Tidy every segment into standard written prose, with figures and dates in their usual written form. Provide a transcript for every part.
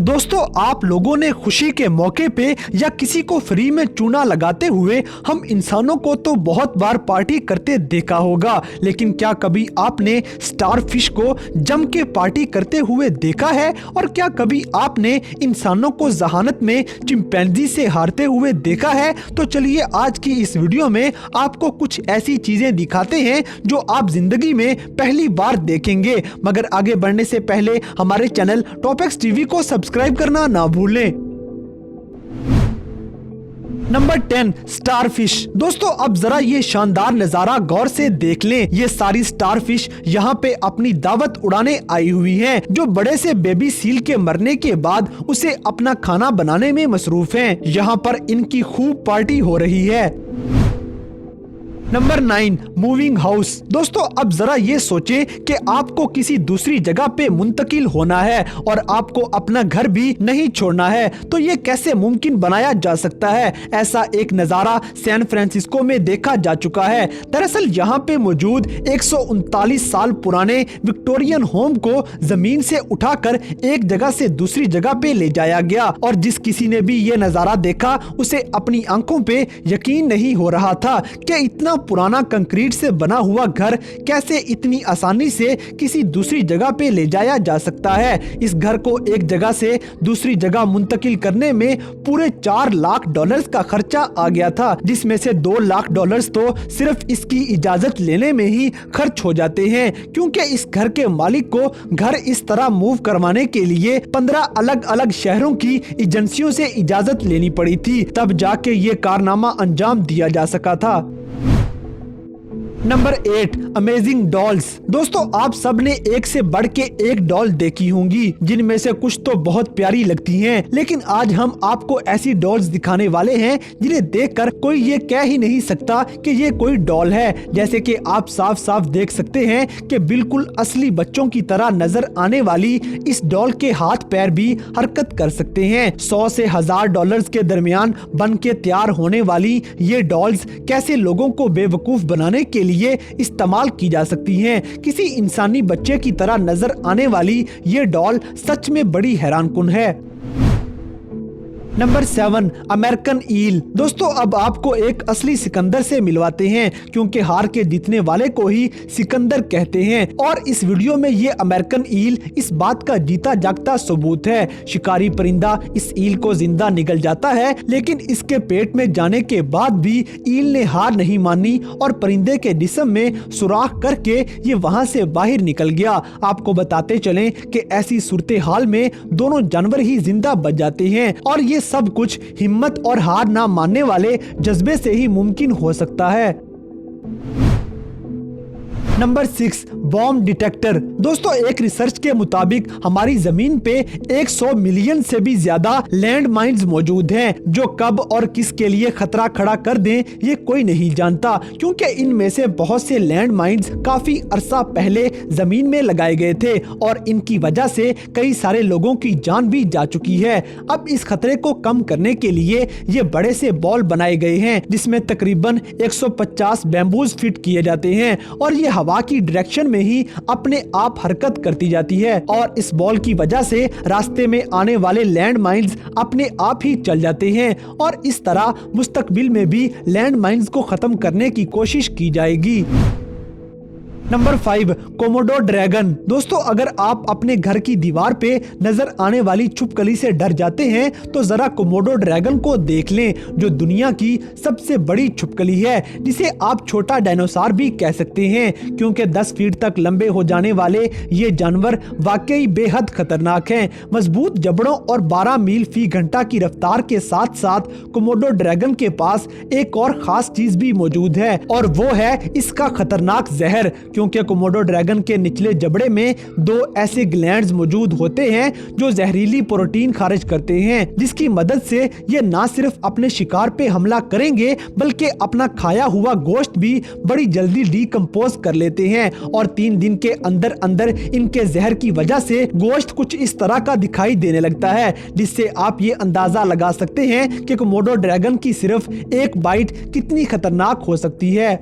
दोस्तों, आप लोगों ने खुशी के मौके पे या किसी को फ्री में चूना लगाते हुए हम इंसानों को तो बहुत बार पार्टी करते देखा होगा, लेकिन क्या कभी आपने स्टारफिश को जम के पार्टी करते हुए देखा है? और क्या कभी आपने इंसानों को जहानत में चिंपैंजी से हारते हुए देखा है? तो चलिए आज की इस वीडियो में आपको कुछ ऐसी चीजें दिखाते हैं जो आप जिंदगी में पहली बार देखेंगे। मगर आगे बढ़ने से पहले हमारे चैनल टॉपएक्स टीवी को सब्सक्राइब करना ना भूलें। Number 10, starfish. दोस्तों, अब जरा ये शानदार नजारा गौर से देख लें। ये सारी स्टारफिश यहाँ पे अपनी दावत उड़ाने आई हुई हैं, जो बड़े से बेबी सील के मरने के बाद उसे अपना खाना बनाने में मसरूफ हैं। यहाँ पर इनकी खूब पार्टी हो रही है। Number 9, moving house. दोस्तों, अब जरा ये सोचें कि आपको किसी दूसरी जगह पे मुंतकिल होना है और आपको अपना घर भी नहीं छोड़ना है, तो ये कैसे मुमकिन बनाया जा सकता है? ऐसा एक नज़ारा सैन फ्रांसिस्को में देखा जा चुका है। दरअसल यहाँ पे मौजूद 139 साल पुराने विक्टोरियन होम को जमीन से उठाकर एक जगह से दूसरी जगह पे ले जाया गया, और जिस किसी ने भी ये नज़ारा देखा उसे अपनी आंखों पे यकीन नहीं हो रहा था कि इतना पुराना कंक्रीट से बना हुआ घर कैसे इतनी आसानी से किसी दूसरी जगह पे ले जाया जा सकता है। इस घर को एक जगह से दूसरी जगह मुंतकिल करने में पूरे $4 लाख का खर्चा आ गया था, जिसमें से $2 लाख तो सिर्फ इसकी इजाजत लेने में ही खर्च हो जाते हैं, क्योंकि इस घर के मालिक को घर इस तरह मूव करवाने के लिए 15 अलग अलग शहरों की एजेंसियों से इजाजत लेनी पड़ी थी, तब जाके ये कारनामा अंजाम दिया जा सका था। Number 8, amazing dolls. दोस्तों, आप सब ने एक से बढ़ के एक डॉल देखी होंगी, जिनमें से कुछ तो बहुत प्यारी लगती हैं, लेकिन आज हम आपको ऐसी डॉल्स दिखाने वाले हैं जिन्हें देखकर कोई ये कह ही नहीं सकता कि ये कोई डॉल है। जैसे कि आप साफ साफ देख सकते हैं कि बिल्कुल असली बच्चों की तरह नजर आने वाली इस डॉल के हाथ पैर भी हरकत कर सकते हैं। 100 से $1000 के दरमियान बन के तैयार होने वाली ये डॉल्स कैसे लोगों को बेवकूफ बनाने के लिए इस्तेमाल की जा सकती हैं। किसी इंसानी बच्चे की तरह नजर आने वाली ये डॉल सच में बड़ी हैरानकुन है। नंबर 7, अमेरिकन ईल। दोस्तों, अब आपको एक असली सिकंदर से मिलवाते हैं, क्योंकि हार के जीतने वाले को ही सिकंदर कहते हैं, और इस वीडियो में ये अमेरिकन ईल इस बात का जीता जागता सबूत है। शिकारी परिंदा इस ईल को जिंदा निगल जाता है, लेकिन इसके पेट में जाने के बाद भी ईल ने हार नहीं मानी और परिंदे के जिस्म में सुराख करके ये वहां से बाहर निकल गया। आपको बताते चलें कि ऐसी सूरत हाल में दोनों जानवर ही जिंदा बच जाते हैं, और ये सब कुछ हिम्मत और हार ना मानने वाले जज्बे से ही मुमकिन हो सकता है। Number 6, bomb detector. दोस्तों, एक रिसर्च के मुताबिक हमारी जमीन पे 100 मिलियन से भी ज्यादा लैंड माइन्स मौजूद हैं, जो कब और किसके लिए खतरा खड़ा कर दें ये कोई नहीं जानता, क्योंकि इनमें से बहुत से लैंड माइन्स काफी अरसा पहले जमीन में लगाए गए थे और इनकी वजह से कई सारे लोगों की जान भी जा चुकी है। अब इस खतरे को कम करने के लिए ये बड़े से बॉल बनाए गए हैं, जिसमें तकरीबन 150 बैम्बूज फिट किए जाते हैं, और ये हवा की डायरेक्शन में ही अपने आप हरकत करती जाती है, और इस बॉल की वजह से रास्ते में आने वाले लैंड माइन्स अपने आप ही चल जाते हैं, और इस तरह मुस्तकबिल में भी लैंड माइन्स को खत्म करने की कोशिश की जाएगी। Number 5, Komodo dragon. दोस्तों, अगर आप अपने घर की दीवार पे नजर आने वाली छुपकली से डर जाते हैं तो जरा कोमोडो ड्रैगन को देख लें, जो दुनिया की सबसे बड़ी छुपकली है, जिसे आप छोटा डायनासोर भी कह सकते हैं, क्योंकि 10 फीट तक लंबे हो जाने वाले ये जानवर वाकई बेहद खतरनाक हैं। मजबूत जबड़ों और 12 मील फी घंटा की रफ्तार के साथ साथ कोमोडो ड्रैगन के पास एक और खास चीज भी मौजूद है, और वो है इसका खतरनाक जहर, क्योंकि कोमोडो ड्रैगन के निचले जबड़े में 2 ऐसे ग्लैंड्स मौजूद होते हैं जो जहरीली प्रोटीन खारिज करते हैं, जिसकी मदद से ये ना सिर्फ अपने शिकार पे हमला करेंगे बल्कि अपना खाया हुआ गोश्त भी बड़ी जल्दी डिकम्पोज कर लेते हैं, और 3 दिन के अंदर अंदर इनके जहर की वजह से गोश्त कुछ इस तरह का दिखाई देने लगता है, जिससे आप ये अंदाजा लगा सकते हैं कि कोमोडो ड्रैगन की सिर्फ एक बाइट कितनी खतरनाक हो सकती है।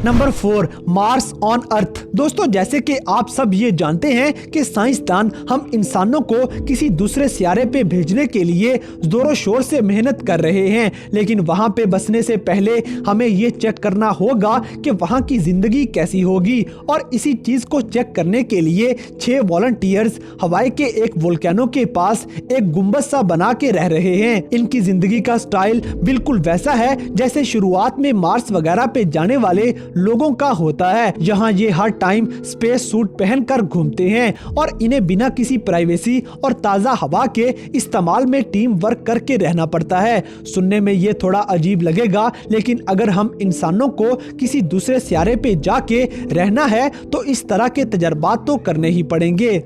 Number 4, Mars on earth. दोस्तों जैसे कि आप सब ये जानते हैं कि साइंसदान हम इंसानों को किसी दूसरे सियारे पे भेजने के लिए जोरों शोर से मेहनत कर रहे हैं, लेकिन वहां पे बसने से पहले हमें ये चेक करना होगा कि वहां की जिंदगी कैसी होगी। और इसी चीज को चेक करने के लिए 6 वॉलंटियर्स हवाई के एक वोल्केनो के पास एक गुंबद सा बना के रह रहे हैं। इनकी जिंदगी का स्टाइल बिल्कुल वैसा है जैसे शुरुआत में मार्स वगैरह पे जाने वाले लोगों का होता है। यहाँ ये हर टाइम स्पेस सूट पहनकर घूमते हैं और इन्हें बिना किसी प्राइवेसी और ताज़ा हवा के इस्तेमाल में टीम वर्क करके रहना पड़ता है। सुनने में ये थोड़ा अजीब लगेगा, लेकिन अगर हम इंसानों को किसी दूसरे सियारे पे जाके रहना है तो इस तरह के तजर्बात तो करने ही पड़ेंगे।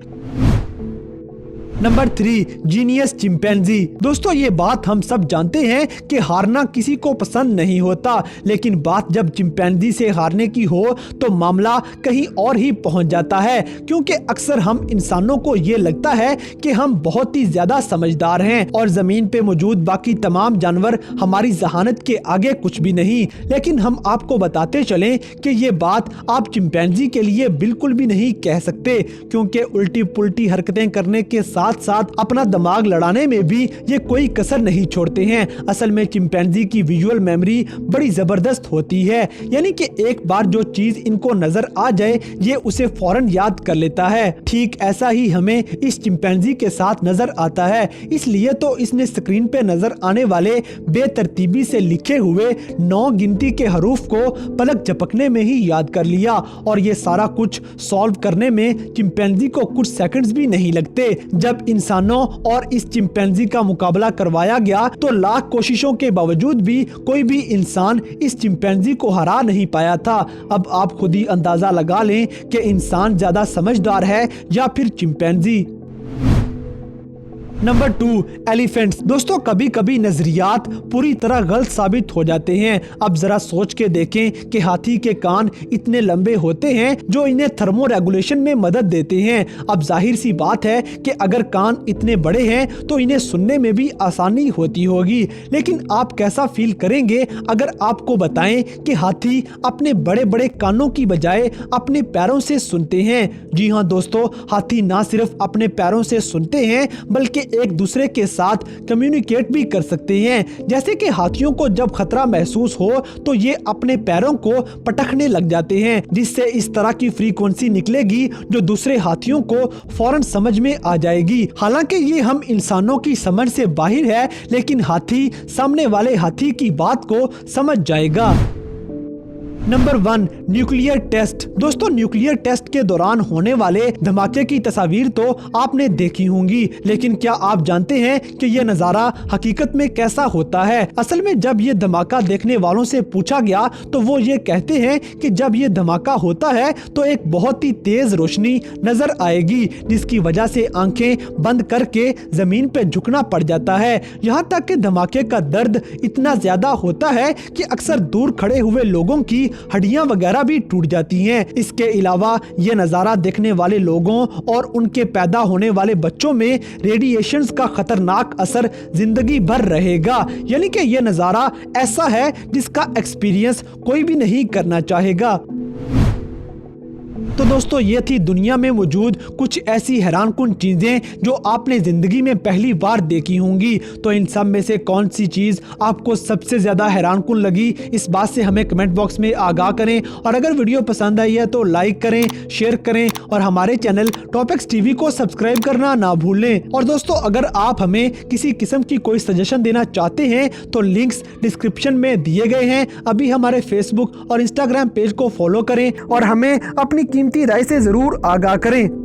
Number 3, genius chimpanzee. दोस्तों ये बात हम सब जानते हैं कि हारना किसी को पसंद नहीं होता, लेकिन बात जब चिंपैंजी से हारने की हो तो मामला कहीं और ही पहुंच जाता है, क्योंकि अक्सर हम इंसानों को ये लगता है कि हम बहुत ही ज्यादा समझदार हैं और जमीन पे मौजूद बाकी तमाम जानवर हमारी जहानत के आगे कुछ भी नहीं। लेकिन हम आपको बताते चलें कि ये बात आप चिंपैंजी के लिए बिल्कुल भी नहीं कह सकते, क्योंकि उल्टी पुल्टी हरकतें करने के साथ साथ अपना दिमाग लड़ाने में भी ये कोई कसर नहीं छोड़ते हैं। असल में चिंपैंजी की विजुअल मेमोरी बड़ी जबरदस्त होती है, यानी कि एक बार जो चीज इनको नजर आ जाए ये उसे फौरन याद कर लेता है। ठीक ऐसा ही हमें इस चिंपैंजी के साथ नजर आता है, इसलिए तो इसने स्क्रीन पे नजर आने वाले बेतरतीबी से लिखे हुए 9 गिनती के हरूफ को पलक झपकने में ही याद कर लिया। और ये सारा कुछ सॉल्व करने में चिंपैंजी को कुछ सेकंड्स भी नहीं लगते। जब इंसानों और इस चिंपैंजी का मुकाबला करवाया गया तो लाख कोशिशों के बावजूद भी कोई भी इंसान इस चिंपैंजी को हरा नहीं पाया था। अब आप खुद ही अंदाजा लगा लें कि इंसान ज्यादा समझदार है या फिर चिंपैंजी। Number 2, elephants. दोस्तों कभी कभी नजरियात पूरी तरह गलत साबित हो जाते हैं। अब जरा सोच के देखें कि हाथी के कान इतने लंबे होते हैं जो इन्हें थर्मो रेगुलेशन में मदद देते हैं। अब जाहिर सी बात है कि अगर कान इतने बड़े हैं तो इन्हें सुनने में भी आसानी होती होगी, लेकिन आप कैसा फील करेंगे अगर आपको बताएं कि हाथी अपने बड़े बड़े कानों की बजाय अपने पैरों से सुनते हैं। जी हाँ दोस्तों, हाथी ना सिर्फ अपने पैरों से सुनते हैं बल्कि एक दूसरे के साथ कम्युनिकेट भी कर सकते हैं। जैसे कि हाथियों को जब खतरा महसूस हो तो ये अपने पैरों को पटकने लग जाते हैं, जिससे इस तरह की फ्रीक्वेंसी निकलेगी जो दूसरे हाथियों को फौरन समझ में आ जाएगी। हालांकि ये हम इंसानों की समझ से बाहर है, लेकिन हाथी सामने वाले हाथी की बात को समझ जाएगा। नंबर 1, न्यूक्लियर टेस्ट। दोस्तों न्यूक्लियर टेस्ट के दौरान होने वाले धमाके की तस्वीर तो आपने देखी होंगी, लेकिन क्या आप जानते हैं कि यह नज़ारा हकीकत में कैसा होता है? असल में जब ये धमाका देखने वालों से पूछा गया तो वो ये कहते हैं कि जब ये धमाका होता है तो एक बहुत ही तेज रोशनी नजर आएगी, जिसकी वजह से आंखें बंद करके जमीन पे झुकना पड़ जाता है। यहाँ तक कि धमाके का दर्द इतना ज्यादा होता है कि अक्सर दूर खड़े हुए लोगों की हड्डियां वगैरह भी टूट जाती हैं। इसके अलावा ये नज़ारा देखने वाले लोगों और उनके पैदा होने वाले बच्चों में रेडिएशंस का खतरनाक असर जिंदगी भर रहेगा, यानी कि ये नज़ारा ऐसा है जिसका एक्सपीरियंस कोई भी नहीं करना चाहेगा। तो दोस्तों ये थी दुनिया में मौजूद कुछ ऐसी हैरानकुन चीजें जो आपने जिंदगी में पहली बार देखी होंगी। तो इन सब में से कौन सी चीज आपको सबसे ज्यादा हैरानकुन लगी, इस बात से हमें कमेंट बॉक्स में आगाह करें। और अगर वीडियो पसंद आई है तो लाइक करें, शेयर करें और हमारे चैनल टॉपिक्स टीवी को सब्सक्राइब करना ना भूलें। और दोस्तों अगर आप हमें किसी किस्म की कोई सजेशन देना चाहते हैं तो लिंक्स डिस्क्रिप्शन में दिए गए हैं। अभी हमारे फेसबुक और इंस्टाग्राम पेज को फॉलो करें और हमें अपनी कीमती राय से जरूर आगाह करें।